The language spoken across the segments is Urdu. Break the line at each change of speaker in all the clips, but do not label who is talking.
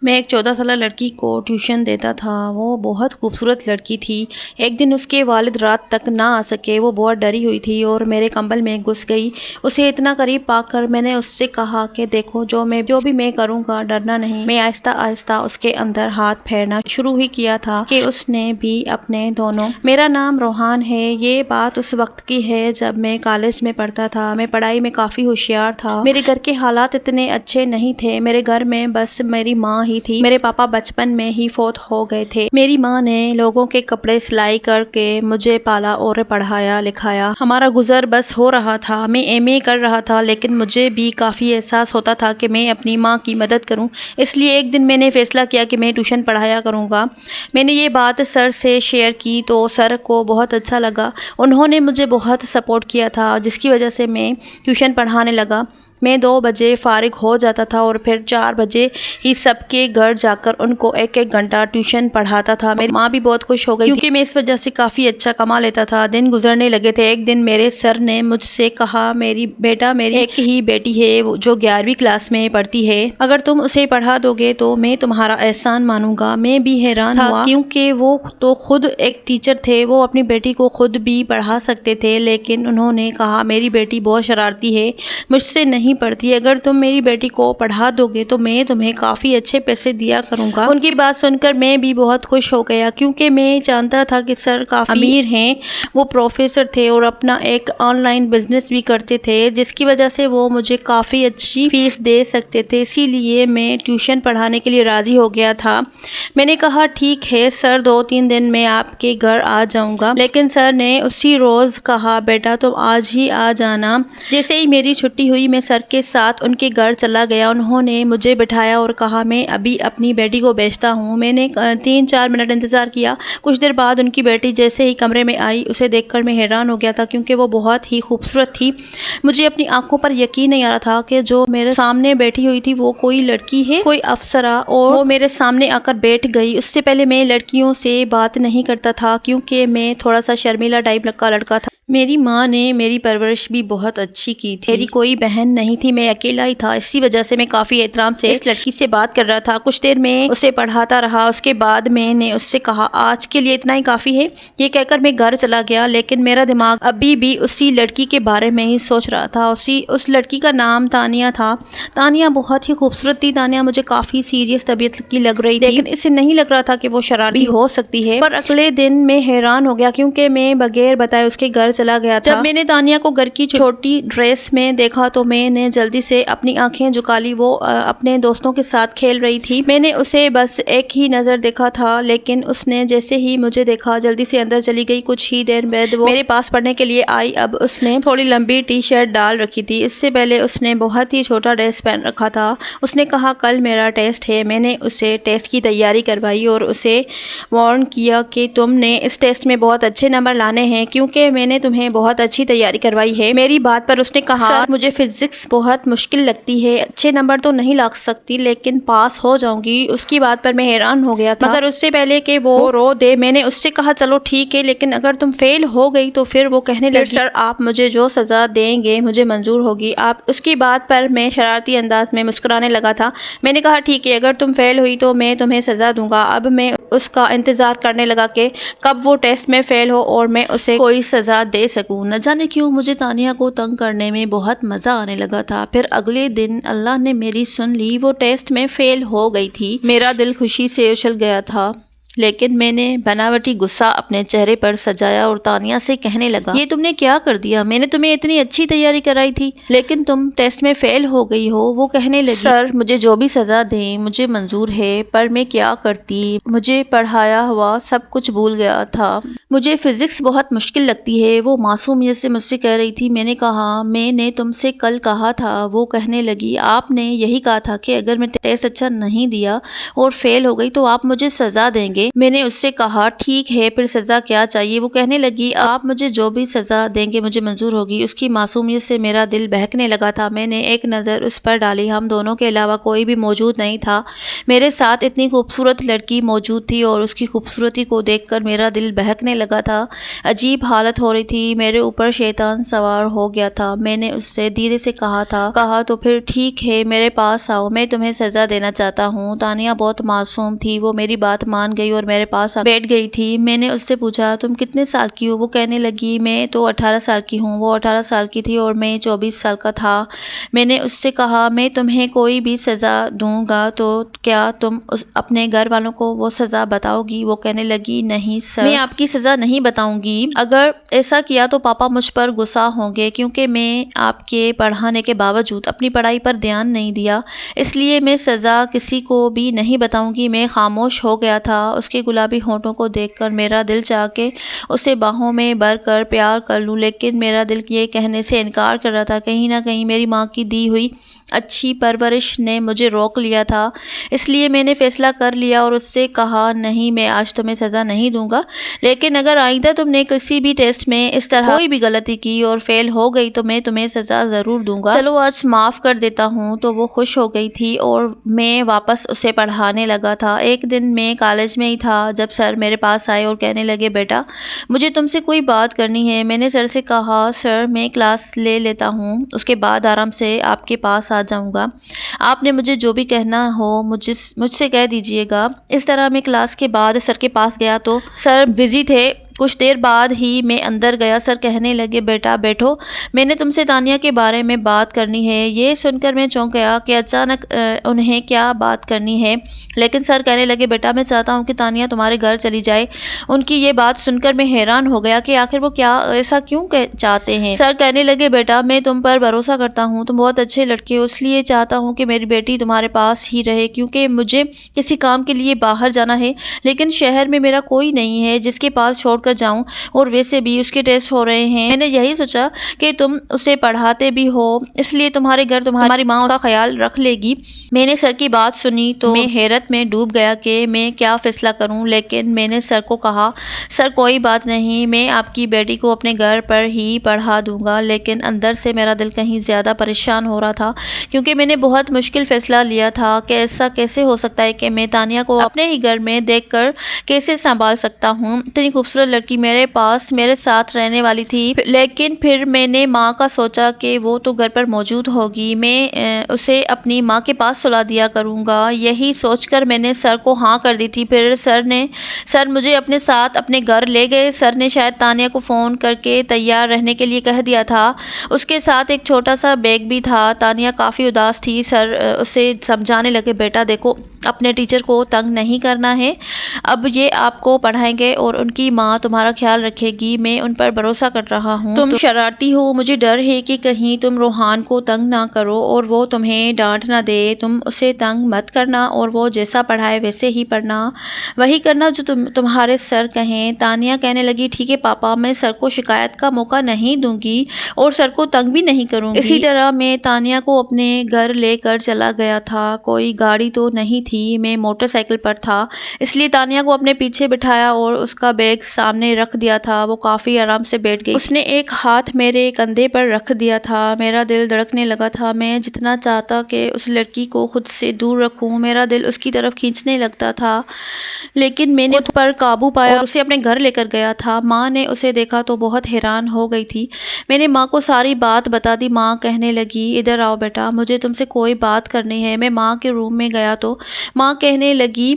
میں ایک 14 سالہ لڑکی کو ٹیوشن دیتا تھا۔ وہ بہت خوبصورت لڑکی تھی۔ ایک دن اس کے والد رات تک نہ آ سکے۔ وہ بہت ڈری ہوئی تھی اور میرے کمبل میں گھس گئی۔ اسے اتنا قریب پا کر میں نے اس سے کہا کہ دیکھو جو بھی میں کروں گا ڈرنا نہیں۔ میں آہستہ آہستہ اس کے اندر ہاتھ پھیرنا شروع ہی کیا تھا کہ اس نے بھی اپنے دونوں۔ میرا نام روحان ہے۔ یہ بات اس وقت کی ہے جب میں کالج میں پڑھتا تھا۔ میں پڑھائی میں کافی ہوشیار تھا۔ میرے گھر کے حالات اتنے اچھے نہیں تھے۔ میرے گھر میں بس میری ماں ہی تھی۔ میرے پاپا بچپن میں ہی فوت ہو گئے تھے۔ میری ماں نے لوگوں کے کپڑے سلائی کر کے مجھے پالا اور پڑھایا لکھایا۔ ہمارا گزر بس ہو رہا تھا۔ میں ایم اے کر رہا تھا لیکن مجھے بھی کافی احساس ہوتا تھا کہ میں اپنی ماں کی مدد کروں۔ اس لیے ایک دن میں نے فیصلہ کیا کہ میں ٹیوشن پڑھایا کروں گا۔ میں نے یہ بات سر سے شیئر کی تو سر کو بہت اچھا لگا۔ انہوں نے مجھے بہت سپورٹ کیا تھا جس کی وجہ سے میں ٹیوشن پڑھانے لگا۔ میں 2 بجے فارغ ہو جاتا تھا اور پھر 4 بجے ہی سب کے گھر جا کر ان کو 1-1 گھنٹہ ٹیوشن پڑھاتا تھا۔ میری ماں بھی بہت خوش ہو گئی کیونکہ میں اس وجہ سے کافی اچھا کما لیتا تھا۔ دن گزرنے لگے تھے۔ ایک دن میرے سر نے مجھ سے کہا میری ایک ہی بیٹی ہے جو 11ویں کلاس میں پڑھتی ہے۔ اگر تم اسے پڑھا دو گے تو میں تمہارا احسان مانوں گا۔ میں بھی حیران ہوا کیونکہ وہ تو خود ایک ٹیچر تھے۔ وہ اپنی بیٹی کو خود بھی پڑھا سکتے تھے لیکن انہوں نے کہا میری بیٹی بہت شرارتی ہے، مجھ سے نہیں پڑھتی۔ اگر تم میری بیٹی کو پڑھا دو گے تو میں تمہیں کافی اچھے پیسے دیا کروں گا۔ ان کی بات سن کر میں بھی بہت خوش ہو گیا کیونکہ میں جانتا تھا کہ سر کافی امیر ہیں۔ وہ پروفیسر تھے اور اپنا ایک آن لائن بزنس بھی کرتے تھے جس کی وجہ سے وہ مجھے کافی اچھی فیس دے سکتے تھے۔ اسی لیے میں ٹیوشن پڑھانے کے لیے راضی ہو گیا تھا۔ میں نے کہا ٹھیک ہے سر 2-3 دن میں آپ کے گھر آ جاؤں گا۔ لیکن سر نے اسی روز کہا بیٹا تم آج ہی آ جانا۔ جیسے ہی میری چھٹی ہوئی میں سر کے ساتھ ان کے گھر چلا گیا۔ انہوں نے مجھے بٹھایا اور کہا میں ابھی اپنی بیٹی کو بھیجتا ہوں۔ میں نے 3-4 منٹ انتظار کیا۔ کچھ دیر بعد ان کی بیٹی جیسے ہی کمرے میں آئی اسے دیکھ کر میں حیران ہو گیا تھا کیونکہ وہ بہت ہی خوبصورت تھی۔ مجھے اپنی آنکھوں پر یقین نہیں آ رہا تھا کہ جو میرے سامنے بیٹھی ہوئی تھی وہ کوئی لڑکی ہے، کوئی افسرہ، اور وہ میرے سامنے آ کر بیٹھ گئی۔ اس سے پہلے میں لڑکیوں سے بات نہیں کرتا تھا کیونکہ میں تھوڑا سا شرمیلا ٹائپ کا لڑکا تھا۔ میری ماں نے میری پرورش بھی بہت اچھی کی تھی۔ میری کوئی بہن نہیں تھی، میں اکیلا ہی تھا۔ اسی وجہ سے میں کافی احترام سے اس لڑکی سے بات کر رہا تھا۔ کچھ دیر میں اسے پڑھاتا رہا۔ اس کے بعد میں نے اس سے کہا آج کے لیے اتنا ہی کافی ہے۔ یہ کہہ کر میں گھر چلا گیا لیکن میرا دماغ ابھی بھی اسی لڑکی کے بارے میں ہی سوچ رہا تھا۔ اس لڑکی کا نام تانیہ تھا۔ تانیہ بہت ہی خوبصورت تھی۔ تانیہ مجھے کافی سیریس طبیعت کی لگ رہی تھی لیکن اسے نہیں لگ رہا تھا کہ وہ شرارتی ہو سکتی ہے۔ پر اگلے دن میں حیران ہو گیا کیونکہ میں بغیر بتائے اس کے گھر چلا گیا تھا۔ جب میں نے تانیہ کو گھر کی چھوٹی ڈریس میں دیکھا تو میں نے جلدی سے اپنی آنکھیں جھکا لی۔ وہ اپنے دوستوں کے ساتھ کھیل رہی تھی۔ میں نے اسے بس ایک ہی نظر دیکھا تھا لیکن اس نے جیسے ہی مجھے دیکھا جلدی سے اندر چلی گئی۔ کچھ ہی دیر بعد وہ میرے پاس پڑھنے کے لیے آئی۔ اب اس نے تھوڑی لمبی ٹی شرٹ ڈال رکھی تھی۔ اس سے پہلے اس نے بہت ہی چھوٹا ڈریس پہن رکھا تھا۔ اس نے کہا کل میرا ٹیسٹ ہے۔ میں نے اسے ٹیسٹ کی تیاری کروائی اور اسے وارن کیا کہ تم نے اس ٹیسٹ میں بہت اچھے نمبر لانے ہیں کیونکہ میں نے تمہیں بہت اچھی تیاری کروائی ہے۔ میری بات پر اس نے کہا سر مجھے فزکس بہت مشکل لگتی ہے، اچھے نمبر تو نہیں لا سکتی لیکن پاس ہو جاؤں گی۔ اس کی بات پر میں حیران ہو گیا تھا مگر اس سے پہلے کہ وہ رو دے میں نے اس سے کہا چلو ٹھیک ہے لیکن اگر تم فیل ہو گئی تو پھر وہ کہنے لگی سر آپ مجھے جو سزا دیں گے مجھے منظور ہوگی۔ آپ اس کی بات پر میں شرارتی انداز میں مسکرانے لگا تھا۔ میں نے کہا ٹھیک ہے اگر تم فیل ہوئی تو میں تمہیں سزا دوں گا۔ اب میں اس کا انتظار کرنے لگا کہ کب وہ ٹیسٹ میں فیل ہو اور میں اسے کوئی سزا دے سکوں۔ نہ جانے کیوں مجھے تانیہ کو تنگ کرنے میں بہت مزہ آنے لگا تھا۔ پھر اگلے دن اللہ نے میری سن لی۔ وہ ٹیسٹ میں فیل ہو گئی تھی۔ میرا دل خوشی سے اچھل گیا تھا لیکن میں نے بناوٹی غصہ اپنے چہرے پر سجایا اور تانیہ سے کہنے لگا یہ تم نے کیا کر دیا؟ میں نے تمہیں اتنی اچھی تیاری کرائی تھی لیکن تم ٹیسٹ میں فیل ہو گئی ہو۔ وہ کہنے لگی سر مجھے جو بھی سزا دیں مجھے منظور ہے پر میں کیا کرتی، مجھے پڑھایا ہوا سب کچھ بھول گیا تھا، مجھے فزکس بہت مشکل لگتی ہے۔ وہ معصومیت سے مجھ سے کہہ رہی تھی۔ میں نے کہا میں نے تم سے کل کہا تھا۔ وہ کہنے لگی آپ نے یہی کہا تھا کہ اگر میں ٹیسٹ اچھا نہیں دیا اور فیل ہو گئی تو آپ مجھے سزا دیں گے۔ لگے۔ میں نے اس سے کہا ٹھیک ہے پھر سزا کیا چاہیے؟ وہ کہنے لگی آپ مجھے جو بھی سزا دیں گے مجھے منظور ہوگی۔ اس کی معصومیت سے میرا دل بہکنے لگا تھا۔ میں نے ایک نظر اس پر ڈالی، ہم دونوں کے علاوہ کوئی بھی موجود نہیں تھا۔ میرے ساتھ اتنی خوبصورت لڑکی موجود تھی اور اس کی خوبصورتی کو دیکھ کر میرا دل بہکنے لگا تھا۔ عجیب حالت ہو رہی تھی، میرے اوپر شیطان سوار ہو گیا تھا۔ میں نے اس سے دھیرے سے کہا تو پھر ٹھیک ہے میرے پاس آؤ، میں تمہیں سزا دینا چاہتا ہوں۔ تانیہ بہت معصوم تھی، وہ میری بات مان گئی اور میرے پاس بیٹھ گئی تھی۔ میں نے اس سے پوچھا تم کتنے سال کی ہو؟ وہ کہنے لگی میں تو 18 سال کی ہوں۔ وہ 18 سال کی تھی اور میں 24 سال کا تھا۔ میں نے اس سے کہا میں تمہیں کوئی بھی سزا دوں گا تو کیا تم اپنے گھر والوں کو وہ سزا بتاؤ گی؟ وہ کہنے لگی نہیں سر، میں آپ کی سزا نہیں بتاؤں گی۔ اگر ایسا کیا تو پاپا مجھ پر غصہ ہوں گے کیونکہ میں آپ کے پڑھانے کے باوجود اپنی پڑھائی پر دھیان نہیں دیا، اس لیے میں سزا کسی کو بھی نہیں بتاؤں گی۔ میں خاموش ہو گیا تھا۔ اس کے گلابی ہونٹوں کو دیکھ کر میرا دل چاہ کے اسے باہوں میں بھر کر پیار کر لوں، لیکن میرا دل یہ کہنے سے انکار کر رہا تھا۔ کہیں نہ کہیں میری ماں کی دی ہوئی اچھی پرورش نے مجھے روک لیا تھا، اس لیے میں نے فیصلہ کر لیا اور اس سے کہا نہیں میں آج تمہیں سزا نہیں دوں گا، لیکن اگر آئندہ تم نے کسی بھی ٹیسٹ میں اس طرح کوئی بھی غلطی کی اور فیل ہو گئی تو میں تمہیں سزا ضرور دوں گا۔ چلو آج معاف کر دیتا ہوں۔ تو وہ خوش ہو گئی تھی اور میں واپس اسے پڑھانے لگا تھا۔ ایک دن میں کالج میں ہی تھا جب سر میرے پاس آئے اور کہنے لگے بیٹا مجھے تم سے کوئی بات کرنی ہے۔ میں نے سر سے کہا سر میں کلاس لے لیتا ہوں، اس کے بعد آرام سے آپ کے پاس آ جاؤں گا، آپ نے مجھے جو بھی کہنا ہو مجھ سے کہہ دیجیے گا۔ اس طرح میں کلاس کے بعد سر کے پاس گیا تو سر بزی تھے۔ کچھ دیر بعد ہی میں اندر گیا۔ سر کہنے لگے بیٹا بیٹھو، میں نے تم سے تانیہ کے بارے میں بات کرنی ہے۔ یہ سن کر میں چونک گیا کہ اچانک انہیں کیا بات کرنی ہے، لیکن سر کہنے لگے بیٹا میں چاہتا ہوں کہ تانیہ تمہارے گھر چلی جائے۔ ان کی یہ بات سن کر میں حیران ہو گیا کہ آخر وہ ایسا کیوں چاہتے ہیں۔ سر کہنے لگے بیٹا میں تم پر بھروسہ کرتا ہوں، تم بہت اچھے لڑکے ہو، اس لیے چاہتا ہوں کہ میری بیٹی تمہارے پاس ہی رہے کیونکہ مجھے کسی کام کے لیے باہر جانا ہے، لیکن شہر میں میرا کوئی نہیں ہے جس کے پاس چھوڑ کر جاؤں، اور ویسے بھی اس کے ٹیسٹ ہو رہے ہیں۔ میں نے یہی سوچا کہ تم اسے پڑھاتے بھی ہو، اس لیے تمہارے گھر تمہاری ماں کا خیال رکھ لے گی۔ میں نے سر کی بات سنی تو میں حیرت میں ڈوب گیا کہ میں کیا فیصلہ کروں، لیکن میں نے سر کو کہا سر کوئی بات نہیں، میں آپ کی بیٹی کو اپنے گھر پر ہی پڑھا دوں گا، لیکن اندر سے میرا دل کہیں زیادہ پریشان ہو رہا تھا کیونکہ میں نے بہت مشکل فیصلہ لیا تھا کہ ایسا کیسے ہو سکتا ہے کہ میں تانیہ کو اپنے ہی گھر میں دیکھ کر کیسے سنبھال سکتا ہوں۔ اتنی خوبصورت لڑکی میرے پاس میرے ساتھ رہنے والی تھی، لیکن پھر میں نے ماں کا سوچا کہ وہ تو گھر پر موجود ہوگی، میں اسے اپنی ماں کے پاس سلا دیا کروں گا۔ یہی سوچ کر میں نے سر کو ہاں کر دی تھی۔ پھر سر مجھے اپنے ساتھ اپنے گھر لے گئے۔ سر نے شاید تانیہ کو فون کر کے تیار رہنے کے لیے کہہ دیا تھا، اس کے ساتھ ایک چھوٹا سا بیگ بھی تھا۔ تانیہ کافی اداس تھی۔ سر اسے سمجھانے لگے بیٹا دیکھو اپنے ٹیچر کو تنگ نہیں کرنا ہے، اب یہ آپ کو پڑھائیں گے اور ان کی ماں تمہارا خیال رکھے گی، میں ان پر بھروسہ کر رہا ہوں۔ تم شرارتی ہو، مجھے ڈر ہے کہ کہیں تم روحان کو تنگ نہ کرو اور وہ تمہیں ڈانٹ نہ دے، تم اسے تنگ مت کرنا اور وہ جیسا پڑھائے ویسے ہی پڑھنا، وہی کرنا جو تمہارے سر کہیں۔ تانیہ کہنے لگی ٹھیک ہے پاپا، میں سر کو شکایت کا موقع نہیں دوں گی اور سر کو تنگ بھی نہیں کروں گی۔ اسی طرح میں تانیہ کو اپنے گھر لے کر چلا گیا تھا۔ کوئی گاڑی تو نہیں تھی، میں موٹر سائیکل پر تھا، اس لیے تانیہ کو اپنے پیچھے بٹھایا اور اس کا بیگ سامنے رکھ دیا تھا۔ وہ کافی آرام سے بیٹھ گئی۔ اس نے ایک ہاتھ میرے کندھے پر رکھ دیا تھا۔ میرا دل دھڑکنے لگا تھا۔ میں جتنا چاہتا کہ اس لڑکی کو خود سے دور رکھوں، میرا دل اس کی طرف کھینچنے لگتا تھا، لیکن میں نے خود پر قابو پایا اور اسے اپنے گھر لے کر گیا تھا۔ ماں نے اسے دیکھا تو بہت حیران ہو گئی تھی۔ میں نے ماں کو ساری بات بتا دی۔ ماں کہنے لگی ادھر آؤ بیٹا، مجھے تم سے کوئی بات کرنی ہے۔ میں ماں کے روم میں گیا تو ماں کہنے لگی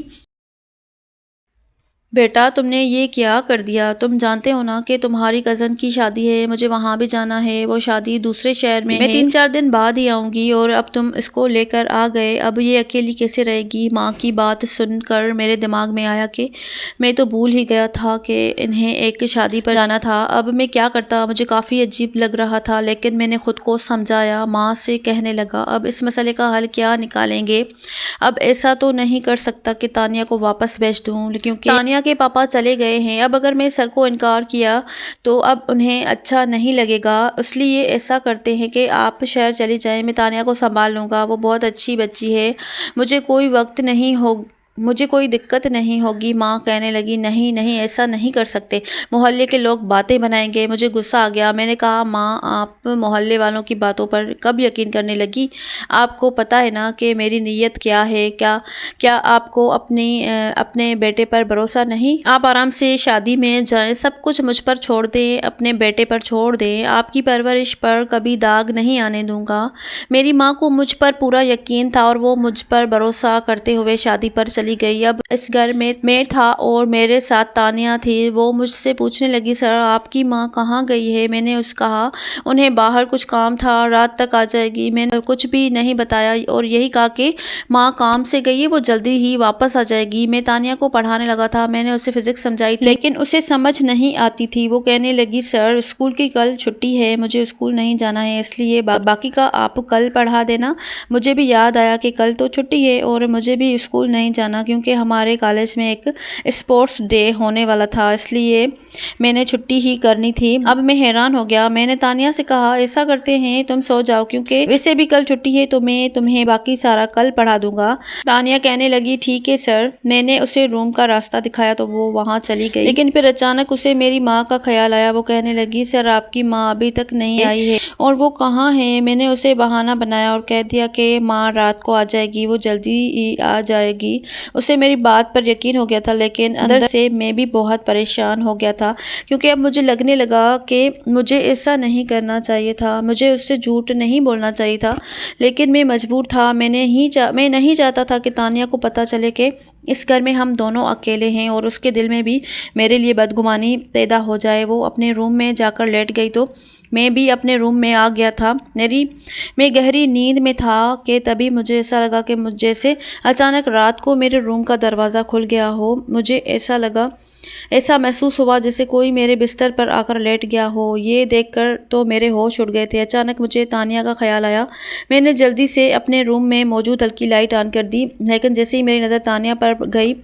بیٹا تم نے یہ کیا کر دیا؟ تم جانتے ہو نا کہ تمہاری کزن کی شادی ہے، مجھے وہاں بھی جانا ہے، وہ شادی دوسرے شہر میں ہے، میں 3-4 دن بعد ہی آؤں گی اور اب تم اس کو لے کر آ گئے، اب یہ اکیلی کیسے رہے گی؟ ماں کی بات سن کر میرے دماغ میں آیا کہ میں تو بھول ہی گیا تھا کہ انہیں ایک شادی پر جانا تھا، اب میں کیا کرتا؟ مجھے کافی عجیب لگ رہا تھا، لیکن میں نے خود کو سمجھایا۔ ماں سے کہنے لگا اب اس مسئلے کا حل کیا نکالیں گے؟ اب ایسا تو نہیں کر سکتا کہ تانیہ کو واپس بھیج دوں کیونکہ تانیہ کے پاپا چلے گئے ہیں، اب اگر میں سر کو انکار کیا تو اب انہیں اچھا نہیں لگے گا، اس لیے ایسا کرتے ہیں کہ آپ شہر چلی جائیں، میں تانیہ کو سنبھال لوں گا، وہ بہت اچھی بچی ہے، مجھے کوئی وقت نہیں مجھے کوئی دقت نہیں ہوگی۔ ماں کہنے لگی نہیں نہیں ایسا نہیں کر سکتے، محلے کے لوگ باتیں بنائیں گے۔ مجھے غصہ آ گیا، میں نے کہا ماں آپ محلے والوں کی باتوں پر کب یقین کرنے لگی؟ آپ کو پتہ ہے نا کہ میری نیت کیا ہے؟ کیا آپ کو اپنے بیٹے پر بھروسہ نہیں؟ آپ آرام سے شادی میں جائیں، سب کچھ مجھ پر چھوڑ دیں، اپنے بیٹے پر چھوڑ دیں، آپ کی پرورش پر کبھی داغ نہیں آنے دوں گا۔ میری ماں کو مجھ پر پورا یقین تھا اور وہ مجھ پر بھروسہ کرتے ہوئے شادی پر چلی گئی۔ اب اس گھر میں تھا اور میرے ساتھ تانیہ تھی۔ وہ مجھ سے پوچھنے لگی سر آپ کی ماں کہاں گئی ہے؟ میں نے کہا انہیں باہر کچھ کام تھا، رات تک آ جائے گی۔ میں نے کچھ بھی نہیں بتایا اور یہی کہا کہ ماں کام سے گئی ہے، وہ جلدی ہی واپس آ جائے گی۔ میں تانیہ کو پڑھانے لگا تھا، میں نے اسے فزکس سمجھائی تھی لیکن اسے سمجھ نہیں آتی تھی۔ وہ کہنے لگی سر اسکول کی کل چھٹی ہے، مجھے اسکول نہیں جانا ہے، اس لیے باقی کا آپ کل پڑھا دینا۔ مجھے بھی یاد آیا کہ کل تو چھٹی ہے اور مجھے بھی اسکول نہیں جانا کیونکہ ہمارے کالج میں ایک اسپورٹس ڈے ہونے والا تھا، اس لیے میں نے چھٹی ہی کرنی تھی۔ اب میں حیران ہو گیا، میں نے تانیہ سے کہا ایسا کرتے ہیں تم سو جاؤ کیونکہ ویسے بھی کل چھٹی ہے تو میں تمہیں باقی سارا کل پڑھا دوں گا۔ تانیہ کہنے لگی ٹھیک ہے سر۔ میں نے اسے روم کا راستہ دکھایا تو وہ وہاں چلی گئی، لیکن پھر اچانک اسے میری ماں کا خیال آیا۔ وہ کہنے لگی سر آپ کی ماں ابھی تک نہیں آئی ہے اور وہ کہاں ہے؟ میں نے اسے بہانہ بنایا اور کہہ دیا کہ ماں رات کو آ جائے گی، وہ جلدی ہی آ جائے گی۔ اسے میری بات پر یقین ہو گیا تھا لیکن اندر سے میں بھی بہت پریشان ہو گیا تھا کیونکہ اب مجھے لگنے لگا کہ مجھے ایسا نہیں کرنا چاہیے تھا، مجھے اس سے جھوٹ نہیں بولنا چاہیے تھا لیکن میں مجبور تھا۔ میں نہیں چاہتا تھا کہ تانیہ کو پتہ چلے کہ اس گھر میں ہم دونوں اکیلے ہیں اور اس کے دل میں بھی میرے لیے بدگمانی پیدا ہو جائے۔ وہ اپنے روم میں جا کر لیٹ گئی تو میں بھی اپنے روم میں آ گیا تھا۔ میں گہری نیند میں تھا کہ تبھی مجھے ایسا لگا کہ جیسے اچانک رات کو میرے روم کا دروازہ کھل گیا ہو۔ مجھے ایسا محسوس ہوا جیسے کوئی میرے بستر پر آ کر لیٹ گیا ہو۔ یہ دیکھ کر تو میرے ہوش اڑ گئے تھے۔ اچانک مجھے تانیہ کا خیال آیا، میں نے جلدی سے اپنے روم میں موجود ہلکی لائٹ آن کر دی لیکن جیسے ہی میری نظر تانیہ پر گئی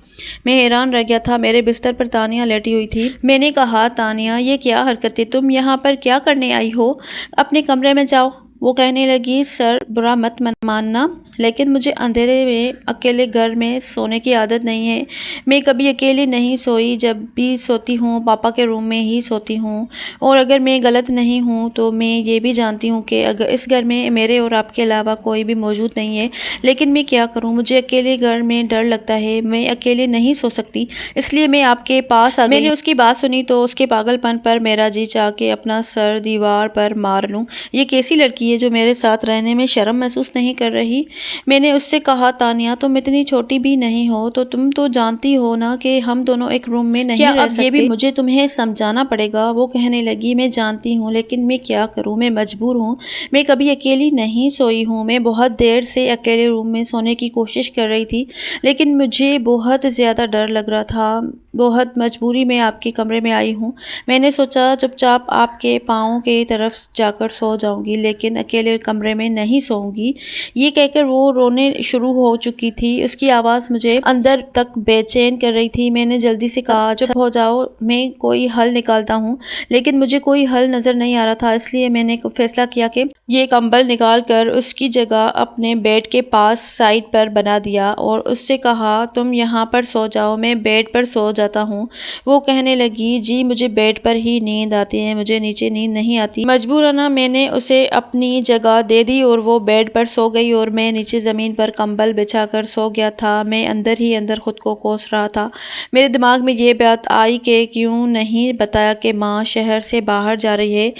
میں حیران رہ گیا تھا۔ میرے بستر پر تانیہ لیٹی ہوئی تھی۔ میں نے کہا تانیہ یہ کیا حرکت ہے؟ تم یہاں پر کیا کرنے آئی ہو؟ اپنے کمرے میں جاؤ۔ وہ کہنے لگی سر برا مت ماننا لیکن مجھے اندھیرے میں اکیلے گھر میں سونے کی عادت نہیں ہے۔ میں کبھی اکیلے نہیں سوئی، جب بھی سوتی ہوں پاپا کے روم میں ہی سوتی ہوں اور اگر میں غلط نہیں ہوں تو میں یہ بھی جانتی ہوں کہ اگر اس گھر میں میرے اور آپ کے علاوہ کوئی بھی موجود نہیں ہے لیکن میں کیا کروں؟ مجھے اکیلے گھر میں ڈر لگتا ہے، میں اکیلے نہیں سو سکتی، اس لیے میں آپ کے پاس آ گئی۔ میں نے اس کی بات سنی تو اس کے پاگل پن پر میرا جی چاہ کے اپنا سر دیوار پر مار لوں۔ یہ کیسی لڑکی ہے جو میرے ساتھ رہنے میں شرم محسوس نہیں کر رہی؟ میں نے اس سے کہا تانیہ تم اتنی چھوٹی بھی نہیں ہو تو تم تو جانتی ہو نا کہ ہم دونوں ایک روم میں نہیں رہ سکتے۔ اب یہ بھی مجھے تمہیں سمجھانا پڑے گا؟ وہ کہنے لگی میں جانتی ہوں لیکن میں کیا کروں، میں مجبور ہوں، میں کبھی اکیلی نہیں سوئی ہوں۔ میں بہت دیر سے اکیلے روم میں سونے کی کوشش کر رہی تھی لیکن مجھے بہت زیادہ ڈر لگ رہا تھا، بہت مجبوری میں آپ کے کمرے میں آئی ہوں۔ میں نے سوچا چپ چاپ آپ کے پاؤں کی طرف جا کر سو جاؤں گی لیکن اکیلے کمرے میں نہیں سوؤں گی۔ یہ کہہ کر وہ رونے شروع ہو چکی تھی، اس کی آواز مجھے اندر تک بے چین کر رہی تھی۔ میں نے جلدی سے کہا چپ ہو جاؤ، میں کوئی حل نکالتا ہوں، لیکن مجھے کوئی حل نظر نہیں آ رہا تھا، اس لیے میں نے فیصلہ کیا کہ یہ کمبل نکال کر اس کی جگہ اپنے بیڈ کے پاس سائڈ پر بنا دیا اور اس سے کہا تم یہاں پر سو جاؤ، میں بیڈ پر سو جاتا ہوں۔ وہ کہنے لگی جی مجھے بیڈ پر ہی نیند آتی ہے، مجھے نیچے نیند نہیں آتی۔ مجبوراً میں نے اسے اپنی جگہ دے دی اور وہ بیڈ پر سو گئی اور میں نیچے زمین پر کمبل بچھا کر سو گیا تھا۔ میں اندر ہی اندر خود کو کوس رہا تھا۔ میرے دماغ میں یہ بات آئی کہ کیوں نہیں بتایا کہ ماں شہر سے باہر جا رہی ہے،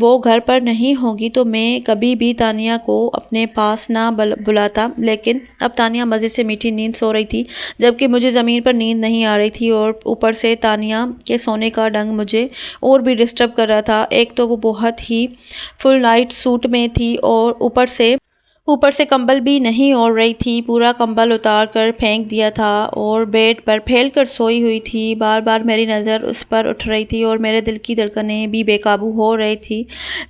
وہ گھر پر نہیں ہوگی تو میں کبھی بھی تانیہ کو اپنے پاس نہ بلاتا۔ لیکن اب تانیہ مزے سے میٹھی نیند سو رہی تھی جبکہ مجھے زمین پر نیند نہیں آ رہی تھی اور اوپر سے تانیہ کے سونے کا ڈھنگ مجھے اور بھی ڈسٹرب کر رہا تھا۔ ایک تو وہ بہت ہی فل نائٹ سوٹ میں تھی اور اوپر سے کمبل بھی نہیں اوڑھ رہی تھی، پورا کمبل اتار کر پھینک دیا تھا اور بیڈ پر پھیل کر سوئی ہوئی تھی۔ بار بار میری نظر اس پر اٹھ رہی تھی اور میرے دل کی دھڑکنیں بھی بے قابو ہو رہی تھی۔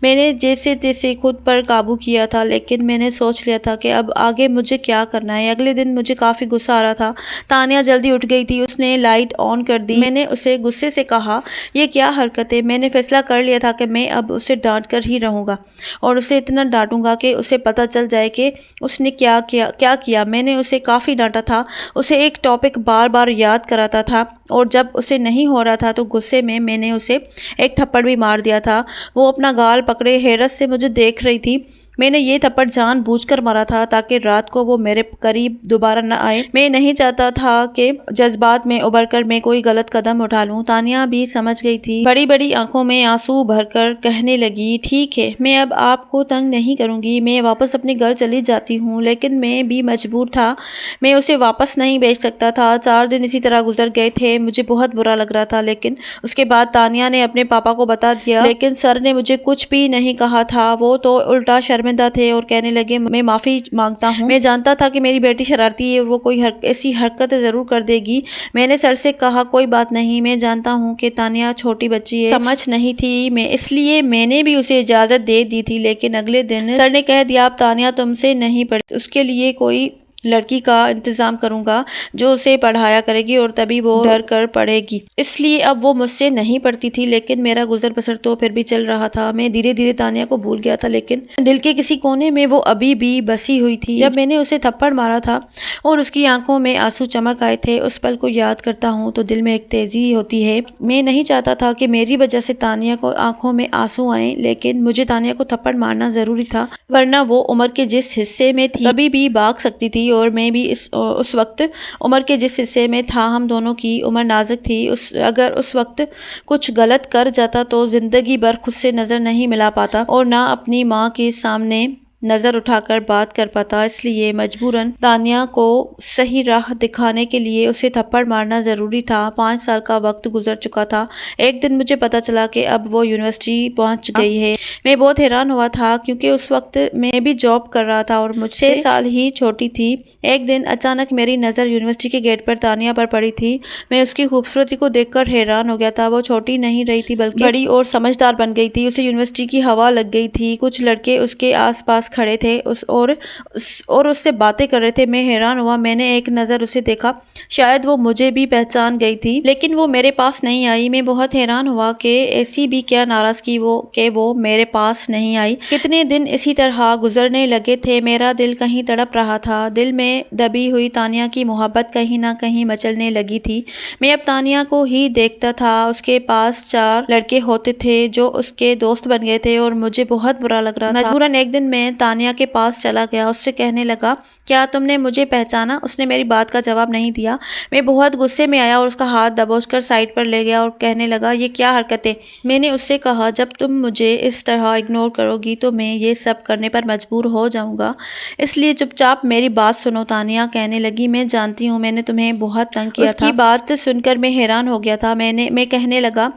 میں نے جیسے تیسے خود پر قابو کیا تھا لیکن میں نے سوچ لیا تھا کہ اب آگے مجھے کیا کرنا ہے۔ اگلے دن مجھے کافی غصہ آ رہا تھا۔ تانیہ جلدی اٹھ گئی تھی، اس نے لائٹ آن کر دی۔ میں نے اسے غصے سے کہا یہ کیا حرکت ہے؟ میں نے فیصلہ کر لیا تھا کہ میں اب اسے ڈانٹ کر ہی رہوں گا اور اسے اتنا ڈانٹوں گا کہ اسے پتہ چل جائے ہے کہ اس نے کیا کیا۔ میں نے اسے کافی ڈانٹا تھا، اسے ایک ٹاپک بار بار یاد کراتا تھا اور جب اسے نہیں ہو رہا تھا تو غصے میں نے اسے ایک تھپڑ بھی مار دیا تھا۔ وہ اپنا گال پکڑے حیرت سے مجھے دیکھ رہی تھی۔ میں نے یہ تھپڑ جان بوجھ کر مارا تھا تاکہ رات کو وہ میرے قریب دوبارہ نہ آئے۔ میں نہیں چاہتا تھا کہ جذبات میں ابھر کر میں کوئی غلط قدم اٹھا لوں۔ تانیہ بھی سمجھ گئی تھی، بڑی بڑی آنکھوں میں آنسو بھر کر کہنے لگی، ٹھیک ہے، میں اب آپ کو تنگ نہیں کروں گی، میں واپس اپنے گھر چلی جاتی ہوں۔ لیکن میں بھی مجبور تھا، میں اسے واپس نہیں بھیج سکتا تھا۔ 4 دن اسی طرح گزر گئے تھے، مجھے بہت برا لگ رہا تھا، لیکن اس کے بعد تانیہ نے اپنے پاپا کو بتا دیا، لیکن سر نے مجھے کچھ بھی نہیں کہا تھا۔ وہ تو الٹا شرمندہ تھے اور کہنے لگے، میں معافی مانگتا ہوں، میں جانتا تھا کہ میری بیٹی شرارتی ہے اور وہ کوئی ایسی حرکت ضرور کر دے گی۔ میں نے سر سے کہا، کوئی بات نہیں، میں جانتا ہوں کہ تانیہ چھوٹی بچی ہے، سمجھ نہیں تھی، اس لیے میں نے بھی اسے اجازت دے دی تھی۔ لیکن اگلے دن سر نے کہہ دیا، اب تانیہ تم سے نہیں پڑھتی، اس کے لیے کوئی لڑکی کا انتظام کروں گا جو اسے پڑھایا کرے گی اور تبھی وہ ڈر کر پڑھے گی۔ اس لیے اب وہ مجھ سے نہیں پڑھتی تھی، لیکن میرا گزر بسر تو پھر بھی چل رہا تھا۔ میں دھیرے دھیرے تانیہ کو بھول گیا تھا، لیکن دل کے کسی کونے میں وہ ابھی بھی بسی ہوئی تھی۔ جب میں نے اسے تھپڑ مارا تھا اور اس کی آنکھوں میں آنسو چمک آئے تھے، اس پل کو یاد کرتا ہوں تو دل میں ایک تیزی ہوتی ہے۔ میں نہیں چاہتا تھا کہ میری وجہ سے تانیہ کو آنکھوں میں آنسو آئیں، لیکن مجھے تانیہ کو تھپڑ مارنا ضروری تھا، ورنہ وہ عمر کے جس حصے میں تھی کبھی بھی بھاگ سکتی تھی اور میں بھی اس وقت عمر کے جس حصے میں تھا۔ ہم دونوں کی عمر نازک تھی، اگر اس وقت کچھ غلط کر جاتا تو زندگی بھر خود سے نظر نہیں ملا پاتا اور نہ اپنی ماں کے سامنے نظر اٹھا کر بات کر پاتا۔ اس لیے مجبوراً تانیہ کو صحیح راہ دکھانے کے لیے اسے تھپڑ مارنا ضروری تھا۔ 5 سال کا وقت گزر چکا تھا۔ ایک دن مجھے پتا چلا کہ اب وہ یونیورسٹی پہنچ گئی ہے۔ میں بہت حیران ہوا تھا کیونکہ اس وقت میں بھی جاب کر رہا تھا اور مجھ سے 6 سال ہی چھوٹی تھی۔ ایک دن اچانک میری نظر یونیورسٹی کے گیٹ پر تانیہ پر پڑی تھی۔ میں اس کی خوبصورتی کو دیکھ کر حیران ہو گیا تھا۔ وہ چھوٹی نہیں رہی تھی بلکہ بڑی اور سمجھدار بن گئی تھی۔ اسے یونیورسٹی کی ہوا لگ گئی تھی، کچھ لڑکے اس کے آس پاس کھڑے تھے اور اس سے باتیں کر رہے تھے۔ میں حیران ہوا، میں نے ایک نظر اسے دیکھا، شاید وہ مجھے بھی پہچان گئی تھی، لیکن وہ میرے پاس نہیں آئی۔ میں بہت حیران ہوا کہ ایسی بھی کیا ناراضگی کہ وہ میرے پاس نہیں آئی۔ کتنے دن اسی طرح گزرنے لگے تھے، میرا دل کہیں تڑپ رہا تھا، دل میں دبی ہوئی تانیہ کی محبت کہیں نہ کہیں مچلنے لگی تھی۔ میں اب تانیہ کو ہی دیکھتا تھا، اس کے پاس 4 لڑکے ہوتے تھے جو اس کے دوست بن گئے تھے اور مجھے بہت برا لگ رہا تھا۔ مجبوراً ایک دن میں تانیہ کے پاس چلا گیا، اس سے کہنے لگا، کیا تم نے مجھے پہچانا؟ اس نے میری بات کا جواب نہیں دیا۔ میں بہت غصے میں آیا اور اس کا ہاتھ دبوچ کر سائڈ پر لے گیا اور کہنے لگا، یہ کیا حرکتیں؟ میں نے اس سے کہا، جب تم مجھے اس طرح اگنور کرو گی تو میں یہ سب کرنے پر مجبور ہو جاؤں گا، اس لیے چپ چاپ میری بات سنو۔ تانیہ کہنے لگی، میں جانتی ہوں میں نے تمہیں بہت تنگ کیا تھا۔ اس کی بات سن کر میں حیران ہو گیا تھا۔ میں کہنے لگا،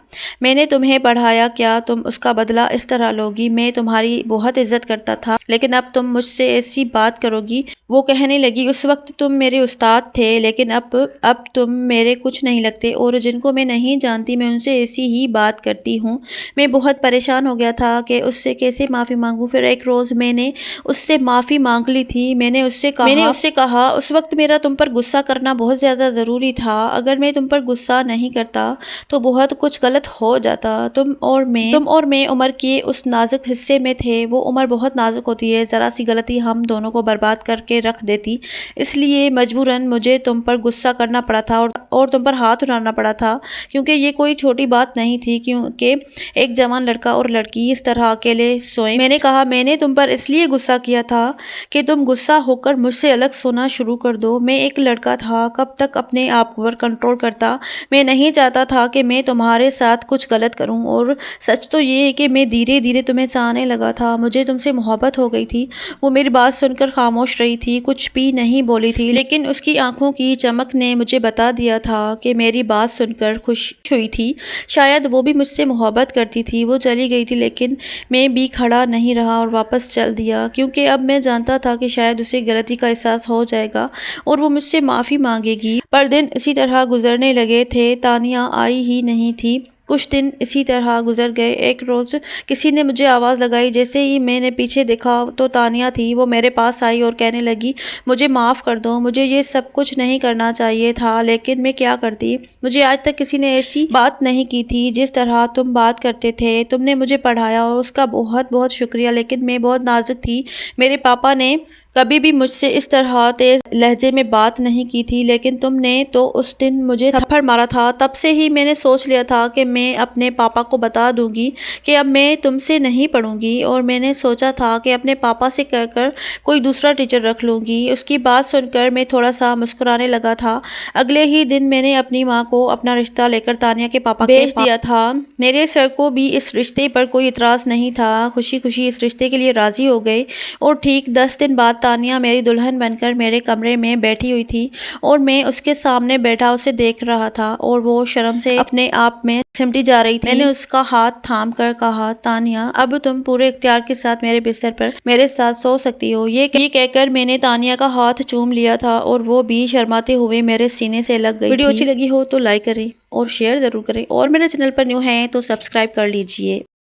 میں نے تمہیں پڑھایا، کیا تم اس کا بدلہ اس طرح لوگی؟ میں تمہاری بہت عزت کرتا تھا، لیکن اب تم مجھ سے ایسی بات کرو گی؟ وہ کہنے لگی، اس وقت تم میرے استاد تھے، لیکن اب تم میرے کچھ نہیں لگتے اور جن کو میں نہیں جانتی میں ان سے ایسی ہی بات کرتی ہوں۔ میں بہت پریشان ہو گیا تھا کہ اس سے کیسے معافی مانگوں۔ پھر ایک روز میں نے اس سے معافی مانگ لی تھی۔ میں نے اس سے کہا، اس وقت میرا تم پر غصہ کرنا بہت زیادہ ضروری تھا، اگر میں تم پر غصہ نہیں کرتا تو بہت کچھ غلط ہو جاتا۔ تم اور میں عمر کے اس نازک حصے میں تھے، وہ عمر بہت نازک ہوتی ہے، ذرا سی غلطی ہم دونوں کو برباد کر کے رکھ دیتی، اس لیے مجبوراً مجھے تم پر غصہ کرنا پڑا تھا اور تم پر ہاتھ اٹھانا پڑا تھا، کیونکہ یہ کوئی چھوٹی بات نہیں تھی کیونکہ ایک جوان لڑکا اور لڑکی اس طرح اکیلے سوئیں۔ میں نے کہا، میں نے تم پر اس لیے غصہ کیا تھا کہ تم غصہ ہو کر مجھ سے الگ سونا شروع کر دو۔ میں ایک لڑکا تھا، کب تک اپنے آپ پر کنٹرول کرتا؟ میں نہیں چاہتا تھا کہ میں تمہارے ساتھ کچھ غلط کروں، اور سچ تو یہ ہے کہ میں دھیرے دھیرے تمہیں چاہنے لگا تھا، مجھے تم سے محبت ہو گئی تھی۔ وہ میری بات سن کر خاموش رہی تھی، کچھ بھی نہیں بولی تھی، لیکن اس کی آنکھوں کی چمک نے مجھے بتا دیا تھا کہ میری بات سن کر خوش ہوئی تھی، شاید وہ بھی مجھ سے محبت کرتی تھی۔ وہ چلی گئی تھی، لیکن میں بھی کھڑا نہیں رہا اور واپس چل دیا، کیونکہ اب میں جانتا تھا کہ شاید اسے غلطی کا احساس ہو جائے گا اور وہ مجھ سے معافی مانگے گی۔ پر دن اسی طرح گزرنے لگے تھے، تانیہ آئی ہی نہیں تھی۔ کچھ دن اسی طرح گزر گئے۔ ایک روز کسی نے مجھے آواز لگائی، جیسے ہی میں نے پیچھے دیکھا تو تانیہ تھی۔ وہ میرے پاس آئی اور کہنے لگی، مجھے معاف کر دو، مجھے یہ سب کچھ نہیں کرنا چاہیے تھا، لیکن میں کیا کرتی؟ مجھے آج تک کسی نے ایسی بات نہیں کی تھی جس طرح تم بات کرتے تھے۔ تم نے مجھے پڑھایا اور اس کا بہت بہت شکریہ، لیکن میں بہت نازک تھی۔ میرے پاپا نے کبھی بھی مجھ سے اس طرح تیز لہجے میں بات نہیں کی تھی، لیکن تم نے تو اس دن مجھے تھپڑ مارا تھا۔ تب سے ہی میں نے سوچ لیا تھا کہ میں اپنے پاپا کو بتا دوں گی کہ اب میں تم سے نہیں پڑھوں گی، اور میں نے سوچا تھا کہ اپنے پاپا سے کہہ کر کوئی دوسرا ٹیچر رکھ لوں گی۔ اس کی بات سن کر میں تھوڑا سا مسکرانے لگا تھا۔ اگلے ہی دن میں نے اپنی ماں کو اپنا رشتہ لے کر تانیہ کے پاپا کے بھیج دیا تھا۔ میرے سر کو بھی اس رشتے پر کوئی اعتراض نہیں تھا، خوشی خوشی اس رشتے کے لیے راضی ہو گئے، اور ٹھیک 10 دن بعد تانیہ میری دلہن بن کر میرے کمرے میں بیٹھی ہوئی تھی، اور میں اس کے سامنے بیٹھا اسے دیکھ رہا تھا، اور وہ شرم سے اپنے آپ میں سمٹی جا رہی تھی۔ میں نے اس کا ہاتھ تھام کر کہا، تانیہ اب تم پورے اختیار کے ساتھ میرے بستر پر میرے ساتھ سو سکتی ہو۔ یہ کہہ کر میں نے تانیہ کا ہاتھ چوم لیا تھا، اور وہ بھی شرماتے ہوئے میرے سینے سے لگ گئی۔ ویڈیو اچھی لگی ہو تو لائک کریں اور شیئر ضرور کریں، اور میرے چینل پر نیو ہیں تو سبسکرائب کر لیجئے۔